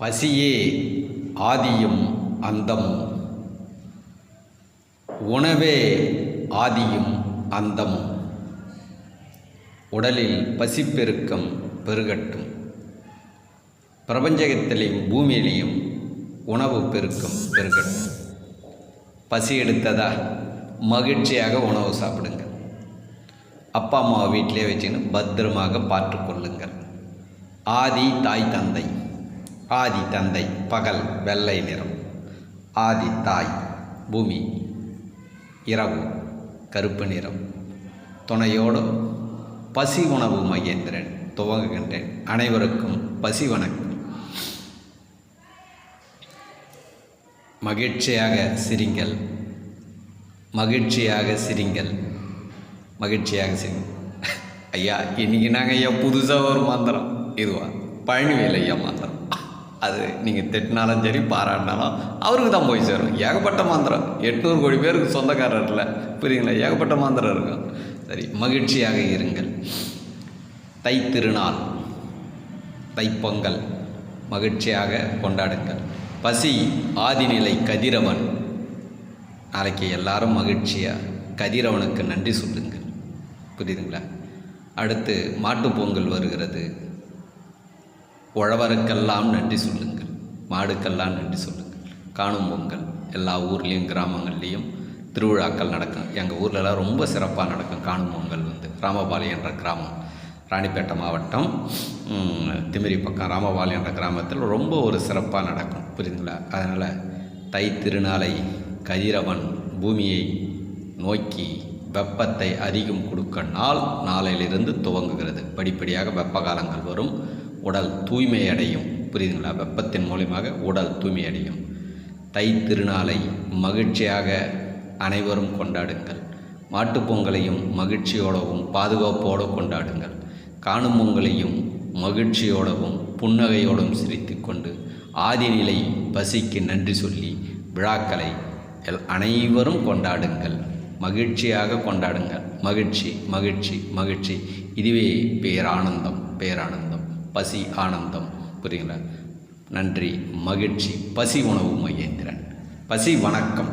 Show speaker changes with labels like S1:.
S1: பசியே ஆதியும் அந்தமும், உணவே ஆதியும் அந்தமும். உடலில் பசிப்பெருக்கம் பெருகட்டும். பிரபஞ்சகத்திலையும் பூமியிலையும் உணவு பெருக்கம் பெருகட்டும். பசி எடுத்ததா மகிழ்ச்சியாக உணவு சாப்பிடுங்கள். அப்பா அம்மாவை வீட்டிலே வச்சுன்னு பத்திரமாக பார்த்து கொள்ளுங்கள். ஆதி தாய் தந்தை. ஆதி தந்தை பகல் வெள்ளை நிறம், ஆதி தாய் பூமி இரவு கருப்பு நிறம். துணையோடு பசி உணவு மகேந்திரன் துவங்குகின்றேன். அனைவருக்கும் பசி வணக்கம். மகிழ்ச்சியாக சிரிங்கள், மகிழ்ச்சியாக சிரிங்கள், மகிழ்ச்சியாக சிரிங்கள். ஐயா இன்றைக்கி நாங்கள் ஐயா புதுசாக ஒரு மந்திரம், இதுவா பழனிவேல் ஐயா மந்திரம். அது நீங்கள் திட்டினாலும் சரி பாராட்டினாலும் அவருக்கு தான் போய் சேரும். ஏகப்பட்ட மந்திரம், 800 கோடி பேருக்கு சொந்தக்காரர் இல்லை, புரியுங்களா? ஏகப்பட்ட மந்திரம் இருக்கும். சரி, மகிழ்ச்சியாக இருங்கள். தை திருநாள், தைப்பொங்கல் மகிழ்ச்சியாக கொண்டாடுங்கள். பசி ஆதிநிலை கதிரவன். நாளைக்கு எல்லாரும் மகிழ்ச்சியாக கதிரவனுக்கு நன்றி சொல்லுங்கள். புரியுதுங்களா? அடுத்து மாட்டுப்பொங்கல் வருகிறது. உழவருக்கெல்லாம் நன்றி சொல்லுங்கள், மாடுக்கெல்லாம் நன்றி சொல்லுங்கள். காணும் பொங்கல் எல்லா ஊர்லேயும் கிராமங்கள்லேயும் திருவிழாக்கள் நடக்கும். எங்கள் ஊர்லலாம் ரொம்ப சிறப்பாக நடக்கும். காணும் பொங்கல் ராமபாளையம் என்ற கிராமம், ராணிப்பேட்டை மாவட்டம் திமிரி பக்கம் ராமபாளையம் என்ற கிராமத்தில் ரொம்ப ஒரு சிறப்பாக நடக்கும். புரியுதுங்களா? அதனால் தை திருநாளை கதிரவன் பூமியை நோக்கி வெப்பத்தை அதிகம் கொடுக்க நாளையிலிருந்து துவங்குகிறது. படிப்படியாக வெப்ப காலங்கள் வரும். உடல் தூய்மை அடையும். புரியுதுங்களா? வெப்பத்தின் மூலமாக உடல் தூய்மை அடையும். தை திருநாளை மகிழ்ச்சியாக அனைவரும் கொண்டாடுங்கள். மாட்டுப்பொங்கலையும் மகிழ்ச்சியோடவும் பாதுகாப்போடு கொண்டாடுங்கள். காணும் பொங்கலையும் மகிழ்ச்சியோடவும் புன்னகையோடும் சிரித்து கொண்டு ஆதிநிலை பசிக்கு நன்றி சொல்லி விழாக்களை அனைவரும் கொண்டாடுங்கள். மகிழ்ச்சியாக கொண்டாடுங்கள். மகிழ்ச்சி மகிழ்ச்சி மகிழ்ச்சி. இதுவே பேரானந்தம், பேரானந்தம். பசி ஆனந்தம். புரியுங்களா? நன்றி, மகிழ்ச்சி. பசி உணவு மகேந்திரன். பசி வணக்கம்.